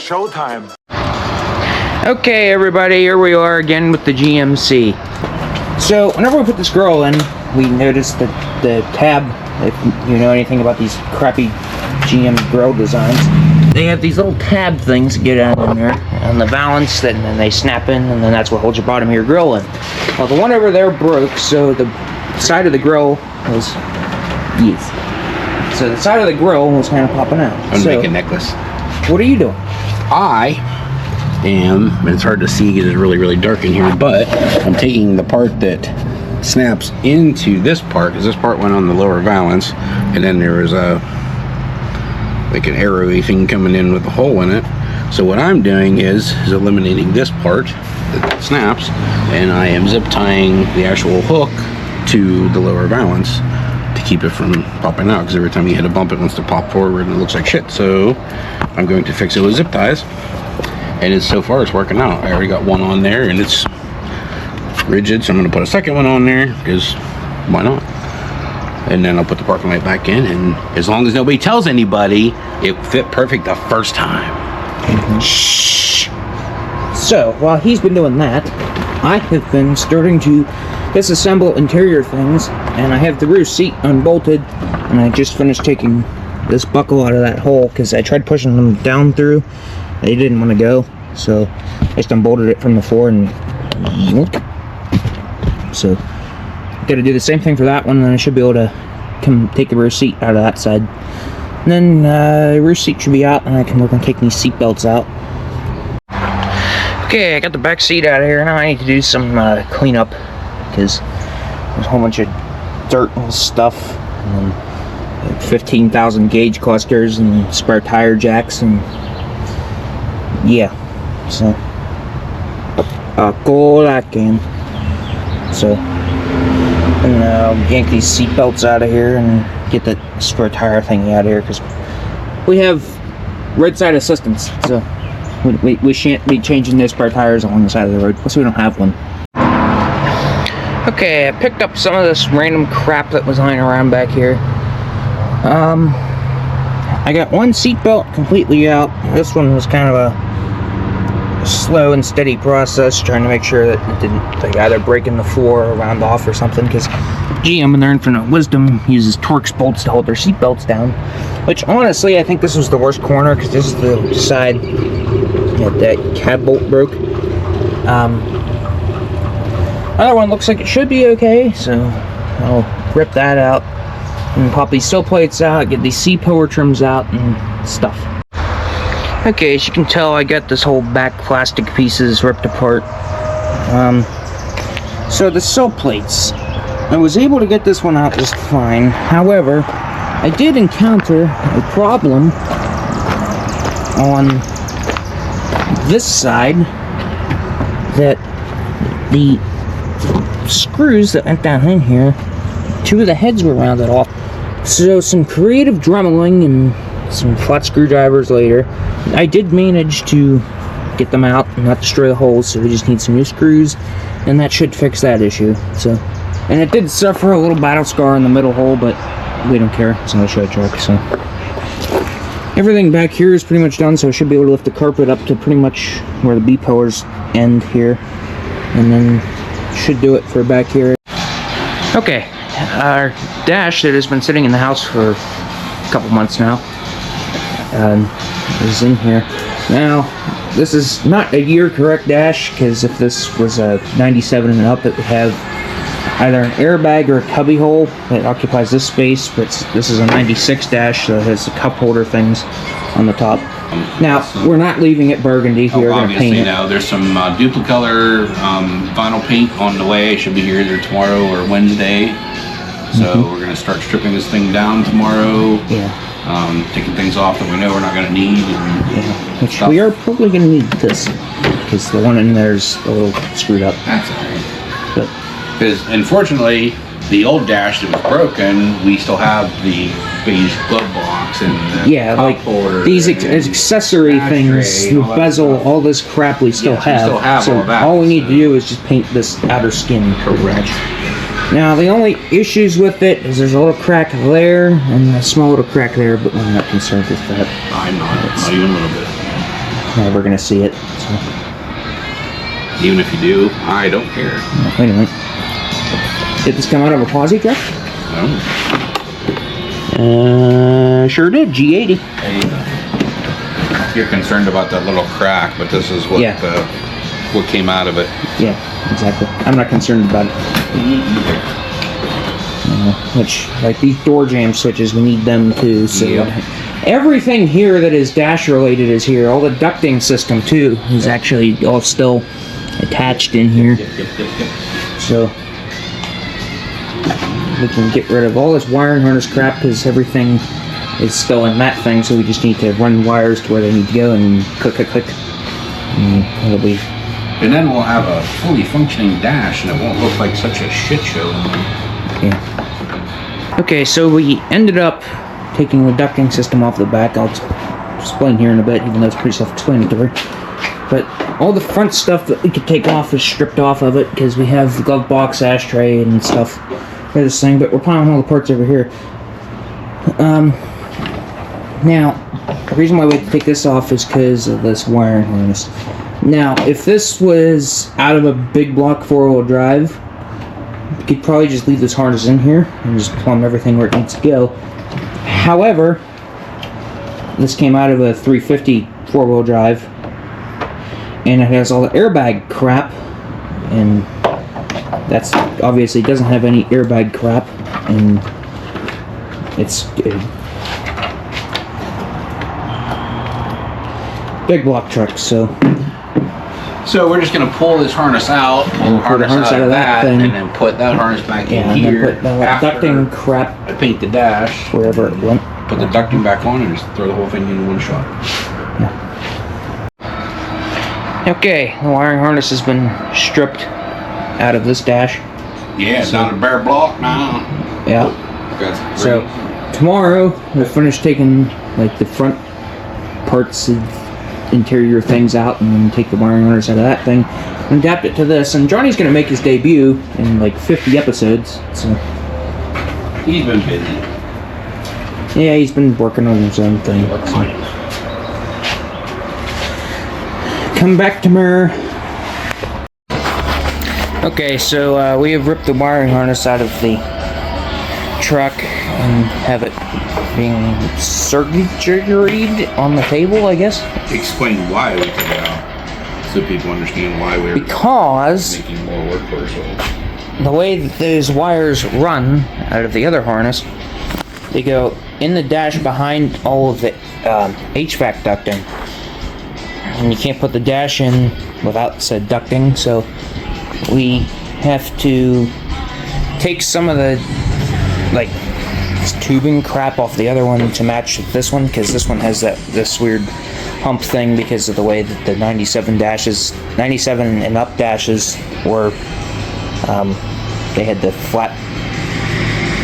Showtime. Okay, everybody, here we are again with the GMC. So, whenever we put this grill in, we noticed that the tab, if you know anything about these crappy GM grill designs, they have these little tab things that get out in there on the valance, and then they snap in, and then that's what holds your bottom of your grill in. Well, the one over there broke, so the side of the grill was, so the side of the grill was kind of popping out. I'm gonna make a necklace. What are you doing? I am, and it's hard to see because it's really, really dark in here, but I'm taking the part that snaps into this part, because this part went on the lower valance, and then there was a like an arrowy thing coming in with a hole in it. So what I'm doing is eliminating this part that snaps, and I am zip tying the actual hook to the lower valance to keep it from popping out, because every time you hit a bump it wants to pop forward and it looks like shit. So I'm going to fix it with zip ties, and so far it's working out. I already got one on there and it's rigid, so I'm going to put a second one on there because why not? And then I'll put the parking light back in, and as long as nobody tells anybody, it fit perfect the first time. Shh. So while he's been doing that, I have been starting to disassemble interior things, and I have the rear seat unbolted, and I just finished taking this buckle out of that hole because I tried pushing them down through. They didn't want to go, so I just unbolted it from the floor and so got to do the same thing for that one, and then I should be able to come take the rear seat out of that side. And then the rear seat should be out, and I can work on taking these seat belts out. Okay, I got the back seat out of here. Now I need to do some cleanup because there's a whole bunch of dirt and stuff, and then 15,000 gauge clusters and spare tire jacks, and yeah, so go that game. So and I'll yank these seat belts out of here and get that spare tire thingy out of here, because we have right side assistance, so we shan't be changing those spare tires along the side of the road, plus we don't have one. Okay, I picked up some of this random crap that was lying around back here. I got one seat belt completely out. This one was kind of a slow and steady process, trying to make sure that it didn't like either break in the floor or round off or something, because GM in their infinite wisdom uses Torx bolts to hold their seat belts down, which honestly I think this was the worst corner, because this is the side that cab bolt broke. Other one looks like it should be okay, so I'll rip that out and pop these sill plates out, get these C-pillar trims out and stuff. Okay, as you can tell, I got this whole back plastic pieces ripped apart. So the sill plates, I was able to get this one out just fine. However, I did encounter a problem on this side, that the screws that went down in here, two of the heads were rounded off. So some creative dremeling and some flat screwdrivers later, I did manage to get them out and not destroy the holes, so we just need some new screws, and that should fix that issue. So, and it did suffer a little battle scar in the middle hole, but we don't care, it's not a show truck. So everything back here is pretty much done, so I should be able to lift the carpet up to pretty much where the B-pillars end here, and then should do it for back here. Okay, our dash that has been sitting in the house for a couple months now is in here. Now, this is not a year correct dash, because if this was a 97 and up, it would have either an airbag or a cubby hole that occupies this space, but this is a 96 dash, so it has the cup holder things on the top. Now, we're not leaving it burgundy. We're going to paint it. No, there's some duplicolor vinyl paint on the way. It should be here either tomorrow or Wednesday. So we're going to start stripping this thing down tomorrow. Yeah. Taking things off that we know we're not going to need. And which we are probably going to need this, because the one in there's a little screwed up. That's alright. Because unfortunately, the old dash that was broken, we still have the beige glove box and the like holder, these accessory things, the bezel, all this crap we still have. We still have so all that. all we need to do is just paint this outer skin. Correct. Now the only issues with it is there's a little crack there and a small little crack there, but I'm not concerned with that. I'm not even a little bit. never gonna see it. So. Even if you do, I don't care. Wait a minute. Did this come out of a posse truck? No. Sure did. G80. You're concerned about that little crack, but this is what what came out of it. Yeah, exactly. I'm not concerned about it. Which, like these door jamb switches, we need them too. So everything here that is dash related is here. All the ducting system too is actually all still attached in here. So we can get rid of all this wiring harness crap because everything is still in that thing. So we just need to run wires to where they need to go and click, click, click. And it'll be. And then we'll have a fully functioning dash, and it won't look like such a shit show. Yeah. Okay, so we ended up taking the ducting system off the back. I'll explain here in a bit, even though it's pretty self-explanatory. But all the front stuff that we could take off is stripped off of it because we have the glove box, ashtray, and stuff for this thing. But we're piling all the parts over here. Now, the reason why we had to take this off is because of this wiring harness. Now, if this was out of a big block four-wheel drive, you could probably just leave this harness in here and just plumb everything where it needs to go. However, this came out of a 350 four-wheel drive, and it has all the airbag crap, and that's obviously doesn't have any airbag crap, and it's big block truck, so we're just going to pull this harness out, and pull the harness out of that thing, and then put that harness back in and here. then put the ducting crap I paint the dash, wherever it went. Put the ducting back on, and just throw the whole thing in one shot. Yeah. Okay, the wiring harness has been stripped out of this dash. Yeah, it's not a bare block now. Yeah. So tomorrow we'll finish taking like the front parts of interior things out and then take the wiring harness out of that thing and adapt it to this. And Johnny's gonna make his debut in like 50 episodes. So he's been busy. Yeah, he's been working on his own thing. So. Come back tomorrow. Okay, so we have ripped the wiring harness out of the truck and have it being surgeried on the table, I guess. Explain why we took it out, so people understand why we're because making more work for ourselves. The way that those wires run out of the other harness, they go in the dash behind all of the HVAC ducting, and you can't put the dash in without said ducting, so we have to take some of the like tubing crap off the other one to match this one, because this one has this weird hump thing because of the way that the 97 and up dashes were they had the flat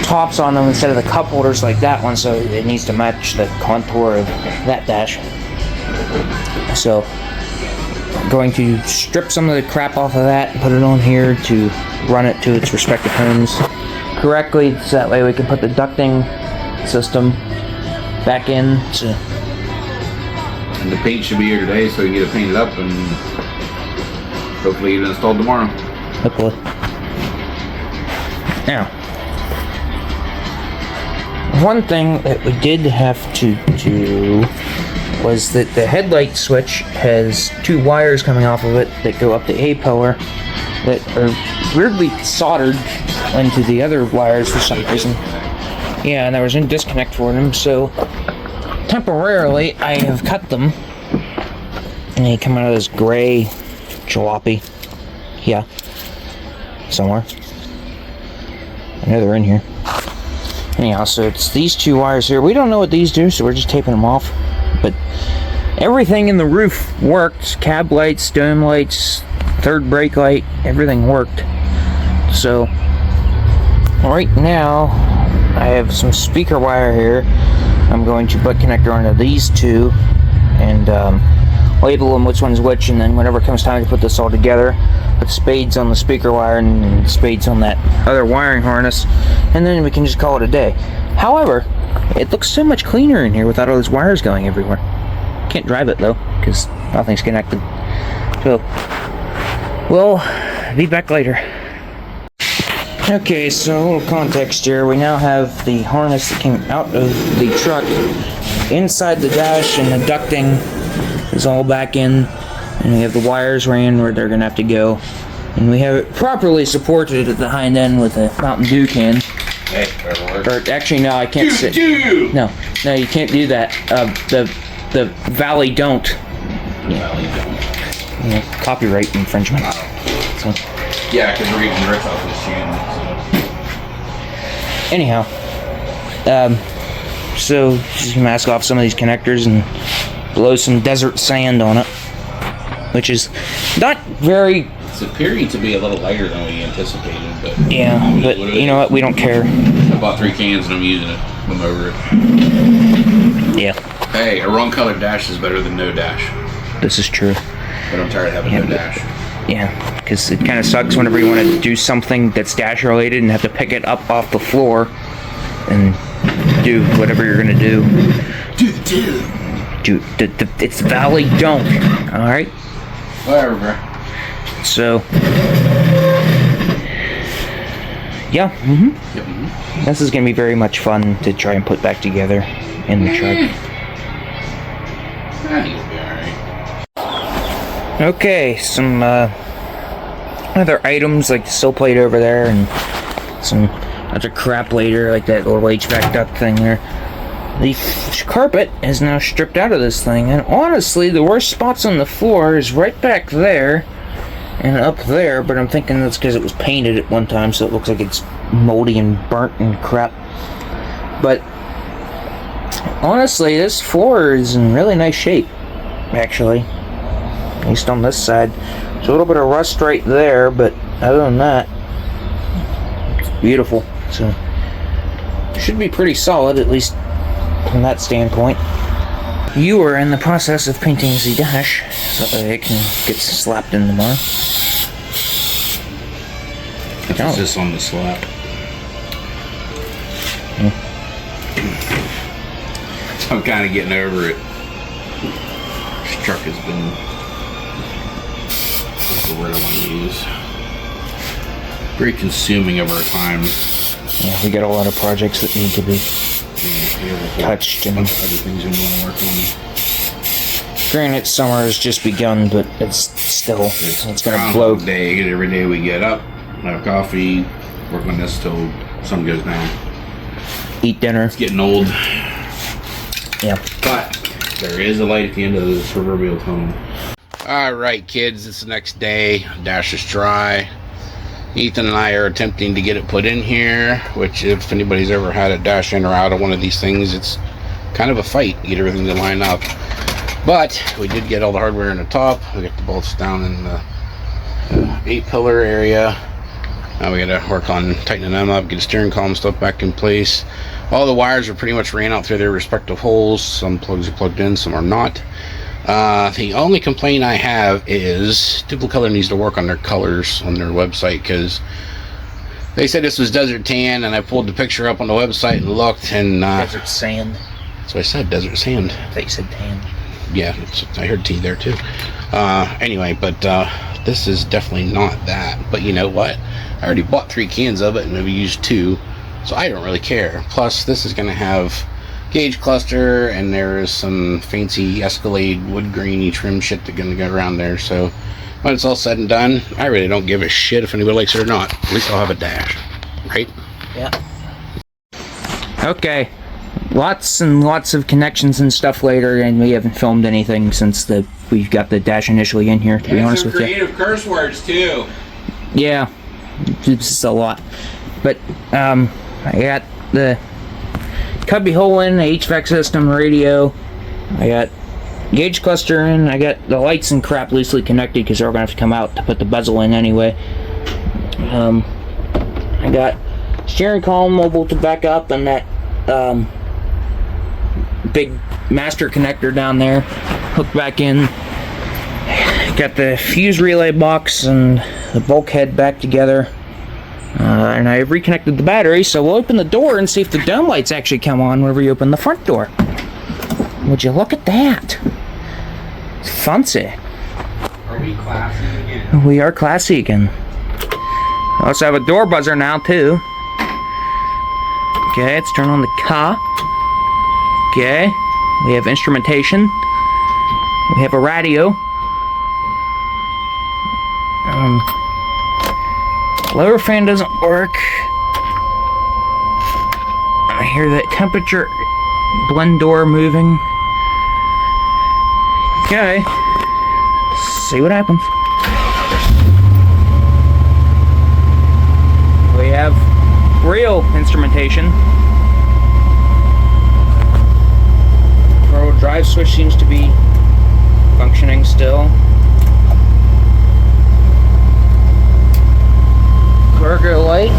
tops on them instead of the cup holders like that one, so it needs to match the contour of that dash. So I'm going to strip some of the crap off of that and put it on here to run it to its respective homes correctly, so that way we can put the ducting system back in. And the paint should be here today, so we can get it painted up and hopefully get it installed tomorrow. Hopefully. Now, one thing that we did have to do was that the headlight switch has two wires coming off of it that go up the A-pillar that are weirdly soldered into the other wires for some reason. Yeah, and there was a disconnect for them, so temporarily I have cut them. And they come out of this gray jalopy. Yeah. Somewhere. I know they're in here. Anyhow, so it's these two wires here. We don't know what these do, so we're just taping them off. But everything in the roof worked. Cab lights, dome lights, third brake light, everything worked. So right now I have some speaker wire here. I'm going to butt connector onto these two and label them which one's which, and then whenever it comes time to put this all together, put spades on the speaker wire and spades on that other wiring harness, and then we can just call it a day. However, it looks so much cleaner in here without all those wires going everywhere. Can't drive it though. because nothing's connected. So, we'll be back later. Okay, so a little context here. We now have the harness that came out of the truck inside the dash, and the ducting is all back in, and we have the wires ran where they're going to have to go. And we have it properly supported at the hind end with a Mountain Dew can. Hey, Or actually, no, I can't sit. No, you can't do that. The Valley don't. Valley don't. Yeah, copyright infringement. Wow. So. Yeah, because we're getting rich off this channel. So. Anyhow, so just mask off some of these connectors and blow some desert sand on it, which is not very. It's appearing to be a little lighter than we anticipated, but yeah, but you know what? We don't care. I bought 3 cans and I'm using it. I'm over it. Yeah. Hey, a wrong colored dash is better than no dash. This is true. But I'm tired of having no dash. Yeah, because it kind of sucks whenever you want to do something that's dash related and have to pick it up off the floor and do whatever you're gonna do. It's Valley don't. All right. Whatever, bro. So. Yeah. Yep. This is gonna be very much fun to try and put back together in the truck. I think it'll be alright. Okay, some other items like the sill plate over there and some other crap later, like that little HVAC duct thing there. The carpet is now stripped out of this thing, and honestly, the worst spots on the floor is right back there and up there, but I'm thinking that's because it was painted at one time, so it looks like it's moldy and burnt and crap. But honestly, this floor is in really nice shape, actually. At least on this side. There's a little bit of rust right there, but other than that, it's beautiful. So, it should be pretty solid, at least from that standpoint. You are in the process of painting the dash so that it can get slapped in tomorrow. Is this on the slap? I'm kind of getting over it. This truck has been, what's the word I want to use? Very consuming of our time. Yeah, we got a lot of projects that need to be touched and other things we want to work on. Granted, summer has just begun, but it's still it's gonna blow. Day every day we get up, have coffee, work on this till sun goes down. Eat dinner. It's getting old. Yeah. But there is a light at the end of this proverbial tunnel. Alright kids, it's the next day. Dash is dry. Ethan and I are attempting to get it put in here, which if anybody's ever had a dash in or out of one of these things, it's kind of a fight to get everything to line up. But we did get all the hardware in the top. We got the bolts down in the 8-pillar area. Now we gotta work on tightening them up, get the steering column stuff back in place. All the wires are pretty much ran out through their respective holes. Some plugs are plugged in, some are not. The only complaint I have is Duplicolor needs to work on their colors on their website, because they said this was desert tan, and I pulled the picture up on the website and looked, and Desert sand. so I said desert sand. I thought you said tan. Yeah, I heard T there too. Anyway, but this is definitely not that. But you know what? I already bought 3 cans of it and maybe used 2, so I don't really care. Plus, this is going to have gauge cluster, and there is some fancy Escalade wood grainy trim shit that's going to go around there. So when it's all said and done, I really don't give a shit if anybody likes it or not. At least I'll have a dash, right? Yeah. Okay. Lots and lots of connections and stuff later, and we haven't filmed anything since we've got the dash initially in here, to be honest with you. Creative curse words too. Yeah, it's just a lot. But I got the cubby hole in, the HVAC system, radio. I got gauge cluster in. I got the lights and crap loosely connected because they're gonna have to come out to put the bezel in anyway. I got steering column mobile to back up, and that big master connector down there hooked back in. Got the fuse relay box and the bulkhead back together, and I reconnected the battery, so we'll open the door and see if the dome lights actually come on whenever you open the front door. Would you look at that? It's fancy. Are we classy again? We are classy again. I also have a door buzzer now, too. Okay, let's turn on the car. Okay, we have instrumentation. We have a radio. Lower fan doesn't work. I hear that temperature blend door moving. Okay, see what happens. We have real instrumentation. Our drive switch seems to be functioning still. Cargo light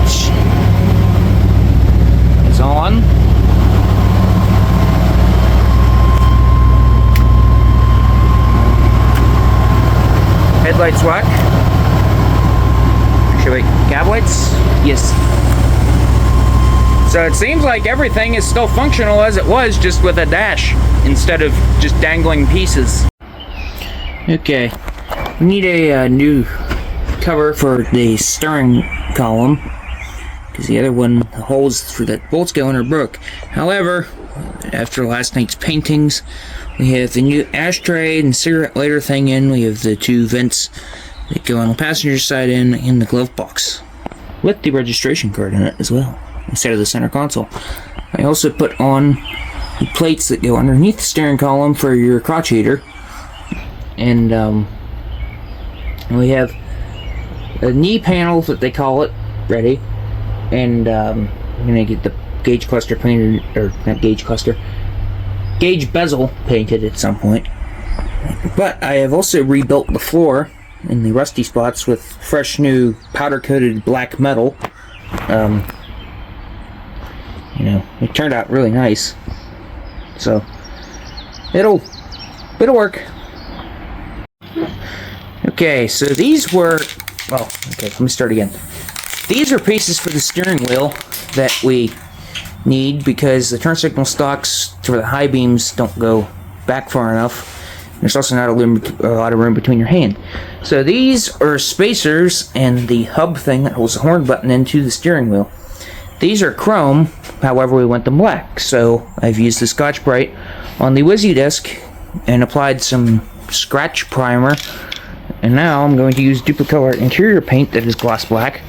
is on. Headlights work. Actually, cab lights? Yes. So it seems like everything is still functional as it was, just with a dash instead of just dangling pieces. Okay, we need a new cover for the steering column because the other one, the holes for the bolts go in are broke. However, after last night's paintings, we have the new ashtray and cigarette lighter thing in. We have the two vents that go on the passenger side in the glove box with the registration card in it as well, instead of the center console. I also put on the plates that go underneath the steering column for your crotch heater, and we have a knee panel that they call it ready, and I'm gonna get the gauge cluster painted, or not gauge cluster, gauge bezel painted at some point. But I have also rebuilt the floor in the rusty spots with fresh new powder coated black metal. You know, it turned out really nice, so it'll work. Okay, so these were, well, okay, let me start again. These are pieces for the steering wheel that we need because the turn signal stocks for the high beams don't go back far enough. There's also not a lot of room between your hand. So these are spacers and the hub thing that holds the horn button into the steering wheel. These are chrome, however we want them black. So I've used the Scotch-Brite on the WYSI disc and applied some scratch primer. And now I'm going to use Duplicolor interior paint that is gloss black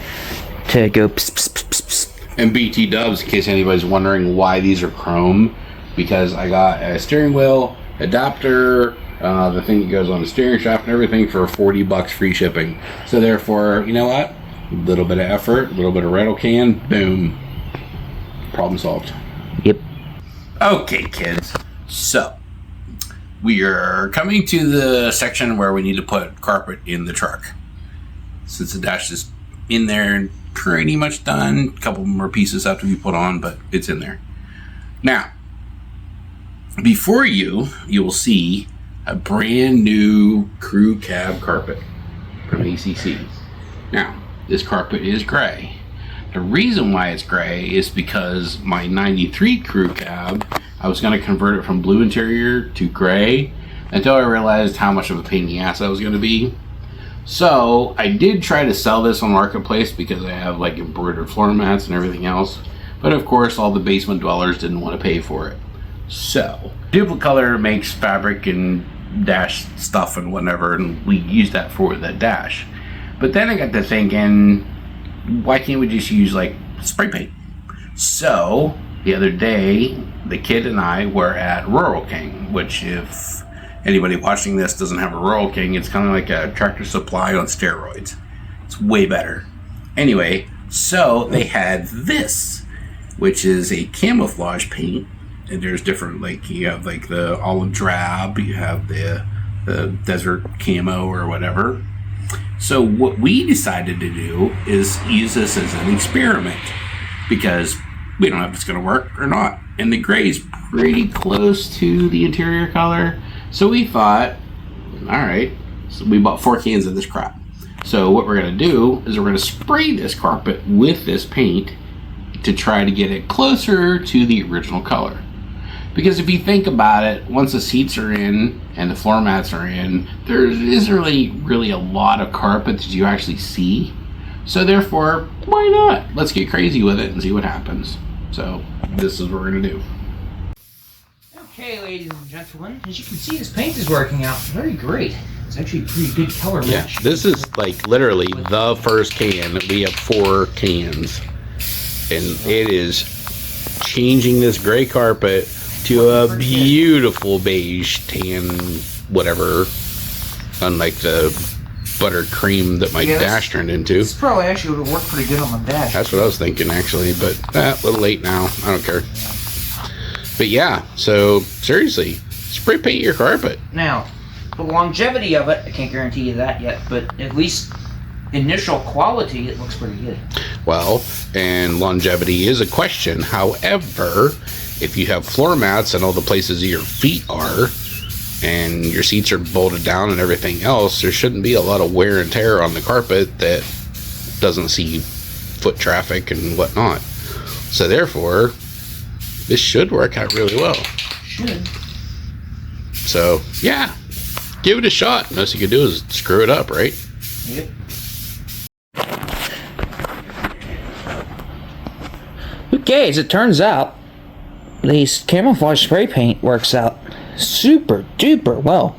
to go pss, pss, pss, pss. And BT dubs, in case anybody's wondering why these are chrome, because I got a steering wheel adapter, the thing that goes on the steering shaft and everything for $40 free shipping. So therefore, you know what? A little bit of effort, a little bit of rattle can, boom. Problem solved. Yep. Okay, kids. So, we are coming to the section where we need to put carpet in the truck. Since the dash is in there and pretty much done, a couple more pieces have to be put on, but it's in there. Now, before you will see a brand new crew cab carpet from ACC. Now, this carpet is gray. The reason why it's gray is because my 93 crew cab, I was going to convert it from blue interior to gray until I realized how much of a pain in the ass that was going to be. So I did try to sell this on Marketplace because I have like embroidered floor mats and everything else. But of course all the basement dwellers didn't want to pay for it. So Duplicolor makes fabric and dash stuff and whatever, and we use that for the dash. But then I got to thinking, why can't we just use like spray paint? So the other day, the kid and I were at Rural King, which if anybody watching this doesn't have a Rural King, it's kind of like a Tractor Supply on steroids. It's way better. Anyway, so they had this, which is a camouflage paint. And there's different, like you have like the olive drab, you have the desert camo or whatever. So what we decided to do is use this as an experiment because we don't know if it's going to work or not. And the gray is pretty close to the interior color. So we thought, all right, so we bought 4 cans of this crap. So what we're going to do is we're going to spray this carpet with this paint to try to get it closer to the original color. Because if you think about it, once the seats are in and the floor mats are in, there isn't really a lot of carpet that you actually see. So therefore, why not? Let's get crazy with it and see what happens. So this is what we're gonna do. Okay, ladies and gentlemen, as you can see, this paint is working out very great. It's actually a pretty good color match. Yeah, this is like literally the first can. We have 4 cans. And it is changing this gray carpet to a beautiful beige tan, whatever, unlike the buttercream that my dash turned into. This probably actually would have worked pretty good on my dash. That's what I was thinking, actually, but a little late now. I don't care. But yeah, so seriously, spray paint your carpet. Now, the longevity of it, I can't guarantee you that yet, but at least initial quality, it looks pretty good. Well, and longevity is a question. However, if you have floor mats and all the places your feet are, and your seats are bolted down and everything else, there shouldn't be a lot of wear and tear on the carpet that doesn't see foot traffic and whatnot. So therefore, this should work out really well. Should. So, yeah, give it a shot. Most you can do is screw it up, right? Yep. Okay, as it turns out, this camouflage spray paint works out super duper well.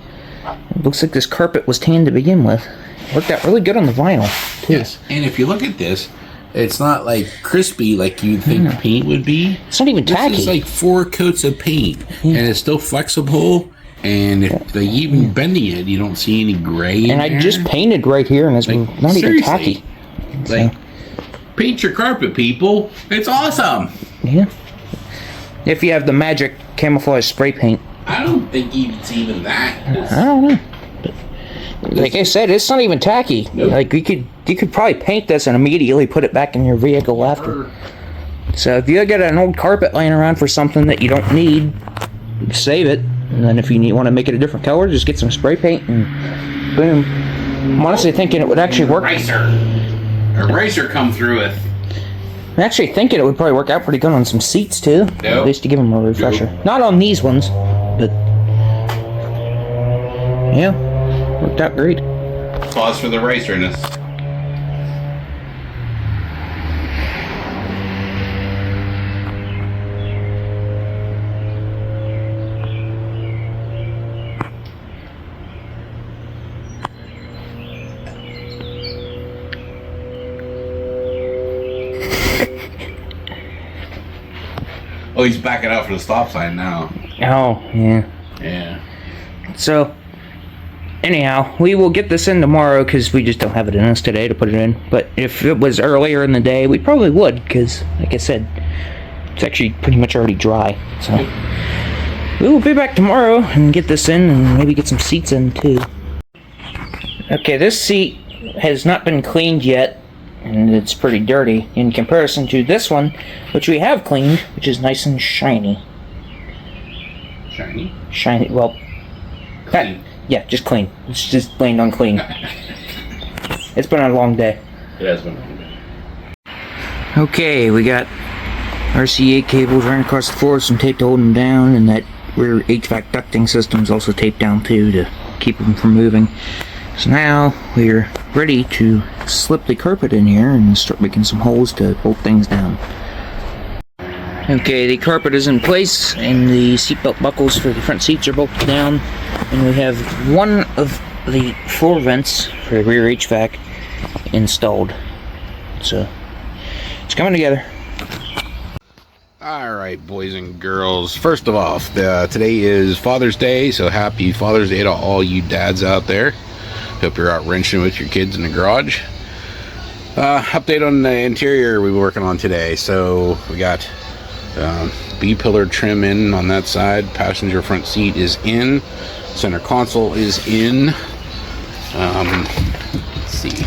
It looks like this carpet was tan to begin with. Worked out really good on the vinyl, too. Yes, and if you look at this, it's not like crispy like you'd think paint would be. It's not even tacky. This is like 4 coats of paint, and it's still flexible. And if they even bending it, you don't see any gray. And I just painted right here, and it's like, not even tacky. Like, paint your carpet, people. It's awesome. Yeah. If you have the magic camouflage spray paint. I don't think it's even that. I don't know. But like I said, it's not even tacky. Nope. Like you could probably paint this and immediately put it back in your vehicle after. So if you get an old carpet laying around for something that you don't need, save it. And then if you want to make it a different color, just get some spray paint and boom. I'm honestly thinking it would actually work. Eraser come through it. I'm actually thinking it would probably work out pretty good on some seats too. Nope. At least to give them a refresher. Nope. Not on these ones, but yeah, worked out great. Pause for the racerness. Oh, he's backing out for the stop sign now. Oh, yeah. Yeah. So, anyhow, we will get this in tomorrow because we just don't have it in us today to put it in. But if it was earlier in the day, we probably would because, like I said, it's actually pretty much already dry. So, we will be back tomorrow and get this in and maybe get some seats in too. Okay, this seat has not been cleaned yet. And it's pretty dirty in comparison to this one, which we have cleaned, which is nice and shiny. Shiny? Shiny, well... Clean. Yeah, just clean. It's just plain on clean. It's been a long day. It has been a long day. Okay, we got RCA cables running across the floor, some tape to hold them down, and that rear HVAC ducting system is also taped down too to keep them from moving. So now we're ready to slip the carpet in here and start making some holes to bolt things down. Okay, the carpet is in place and the seatbelt buckles for the front seats are bolted down, and we have one of the floor vents for the rear HVAC installed. So it's coming together. Alright, boys and girls. First of all, today is Father's Day, so happy Father's Day to all you dads out there. Hope you're out wrenching with your kids in the garage. Update on the interior we were working on today. So we got B-pillar trim in on that side. Passenger front seat is in. Center console is in. Let's see.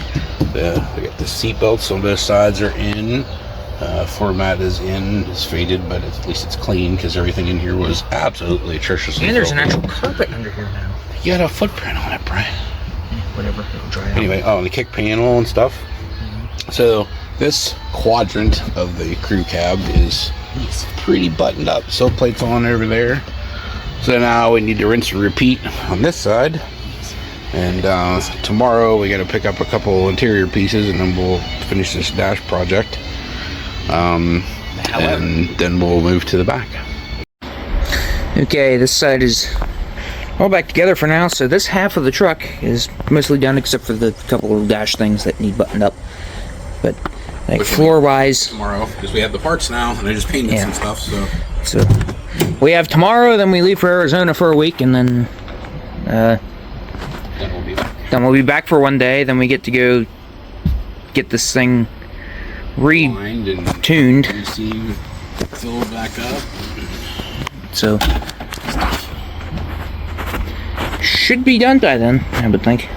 We got the seat belts on both sides are in. Floor mat is in. It's faded, but at least it's clean because everything in here was absolutely atrocious. And there's an actual carpet under here now. You got a footprint on it, Brian. Whatever, it'll dry out. Anyway, oh, and the kick panel and stuff. So this quadrant of the crew cab is It's pretty buttoned up. Sill plate's on over there. So now we need to rinse and repeat on this side. And tomorrow we got to pick up a couple interior pieces, and then we'll finish this dash project. And then we'll move to the back. Okay, this side is all back together for now, so this half of the truck is mostly done except for the couple of dash things that need buttoned up. But like floor-wise, tomorrow, because we have the parts now, and I just painted some stuff. So we have tomorrow, then we leave for Arizona for a week, and then we'll be back for one day. Then we get to go get this thing tuned, filled back up. So should be done by then, I would think.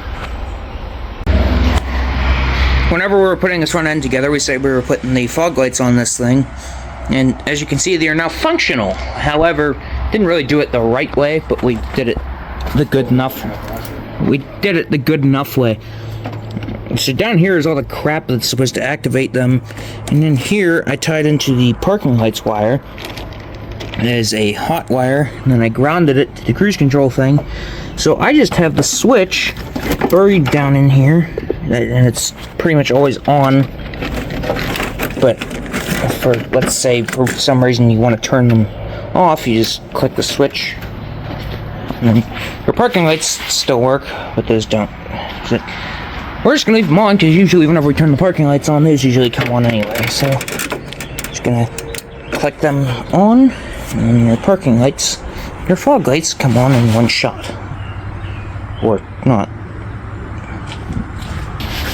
Whenever we were putting this front end together, we said we were putting the fog lights on this thing, and as you can see, they are now functional. However, didn't really do it the right way, but we did it the good enough. We did it the good enough way. So down here is all the crap that's supposed to activate them, and then here I tied into the parking lights wire. It is a hot wire, and then I grounded it to the cruise control thing. So I just have the switch buried down in here, and it's pretty much always on. But for, let's say, for some reason you want to turn them off, you just click the switch. And then your parking lights still work, but those don't. So we're just gonna leave them on, because usually whenever we turn the parking lights on, those usually come on anyway. So just gonna click them on, and your parking lights, your fog lights come on in one shot. Or not.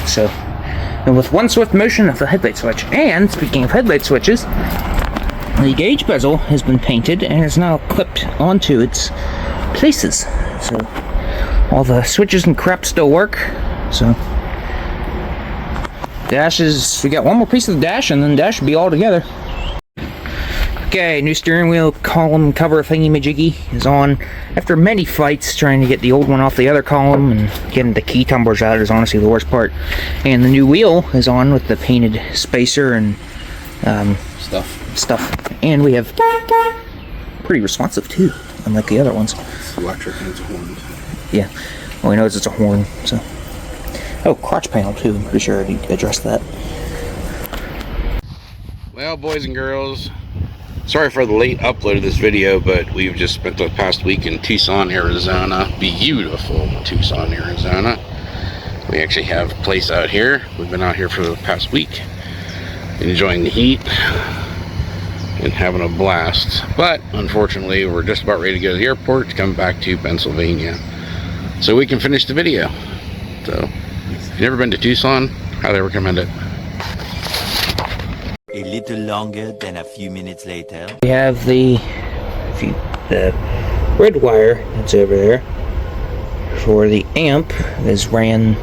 So, and with one swift motion of the headlight switch. And speaking of headlight switches, the gauge bezel has been painted and is now clipped onto its places. So all the switches and crap still work. So dashes, we got one more piece of the dash, and then the dash will be all together. Okay, new steering wheel column cover thingy-majiggy is on. After many fights trying to get the old one off the other column and getting the key tumblers out is honestly the worst part. And the new wheel is on with the painted spacer and stuff. And we have pretty responsive too, unlike the other ones. It's electric and it's a horn. Yeah, well, we know it's a horn. So, oh, crotch panel too. I'm pretty sure I addressed that. Well, boys and girls, sorry for the late upload of this video, but we've just spent the past week in Tucson, Arizona. Beautiful Tucson, Arizona. We actually have a place out here. We've been out here for the past week, enjoying the heat and having a blast. But unfortunately, we're just about ready to go to the airport to come back to Pennsylvania so we can finish the video. So if you've never been to Tucson, highly recommend it. A little longer than a few minutes later. We have the red wire that's over there for the amp is ran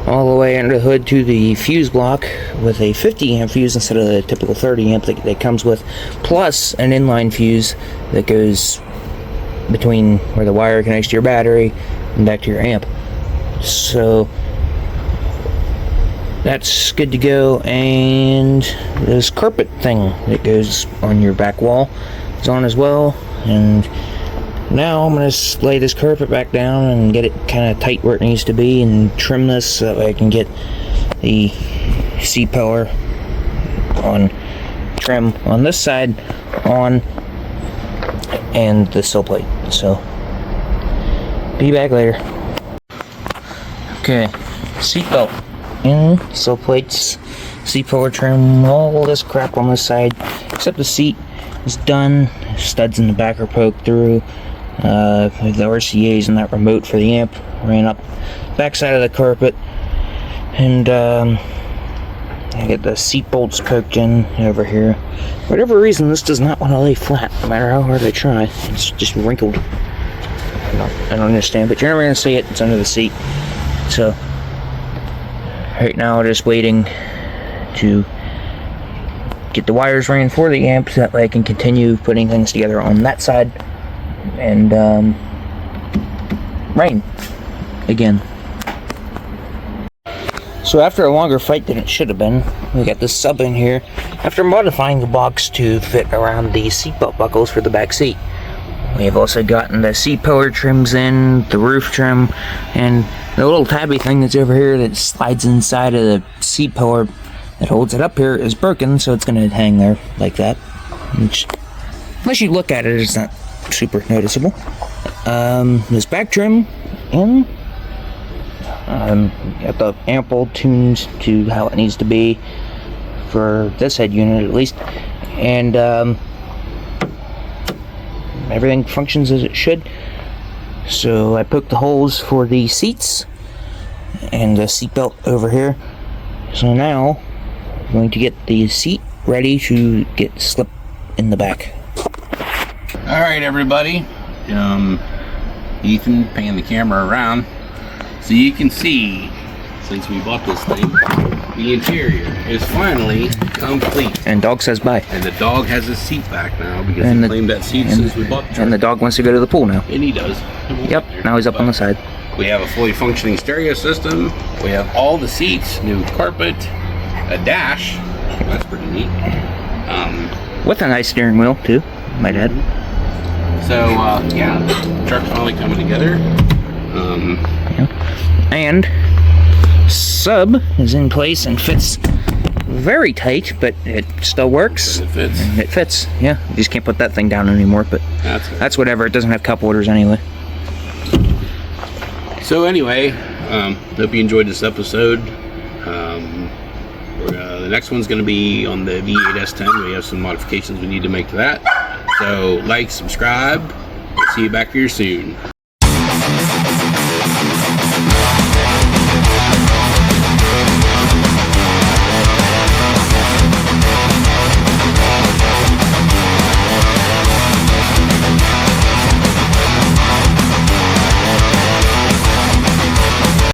all the way under the hood to the fuse block with a 50 amp fuse instead of the typical 30 amp that comes with, plus an inline fuse that goes between where the wire connects to your battery and back to your amp. So that's good to go. And this carpet thing that goes on your back wall is on as well. And now I'm going to lay this carpet back down and get it kind of tight where it needs to be and trim this so that way I can get the seat pillar on trim on this side on and the sill plate. So be back later. Okay, seat belt in, sill plates, seat pillar trim, all this crap on this side except the seat is done. Studs in the back are poked through. The RCA's and that remote for the amp ran up back side of the carpet, and I get the seat bolts poked in over here. For whatever reason, this does not want to lay flat no matter how hard I try. It's just wrinkled. I don't understand, but you're never going to see it. It's under the seat. So right now I'm just waiting to get the wires ran for the amp so that way I can continue putting things together on that side and rain again. So after a longer fight than it should have been, we got this sub in here after modifying the box to fit around the seatbelt buckles for the back seat. We have also gotten the seat pillar trims in, the roof trim, and the little tabby thing that's over here that slides inside of the seat pillar that holds it up here is broken, so it's going to hang there like that. Which, unless you look at it, it's not super noticeable. This back trim in. Got the ample tuned to how it needs to be for this head unit at least, and everything functions as it should. So I poked the holes for the seats and the seat belt over here. So now I'm going to get the seat ready to get slipped in the back. All right, everybody. Ethan panning the camera around so you can see, since we bought this thing, the interior is finally complete. And dog says bye. And the dog has his seat back now because he claimed that seat since we bought the truck. And the dog wants to go to the pool now. And he does. Yep, now he's up on the side. We have a fully functioning stereo system. We have all the seats, new carpet, a dash. That's pretty neat. With a nice steering wheel too, might add. So yeah, the truck's finally coming together. And sub is in place and fits very tight, but it still works. It fits. And it fits. Yeah, you just can't put that thing down anymore, but that's whatever. It doesn't have cup holders anyway. So anyway, hope you enjoyed this episode. The next one's going to be on the V8 S10. We have some modifications we need to make to that. So like, subscribe. See you back here soon.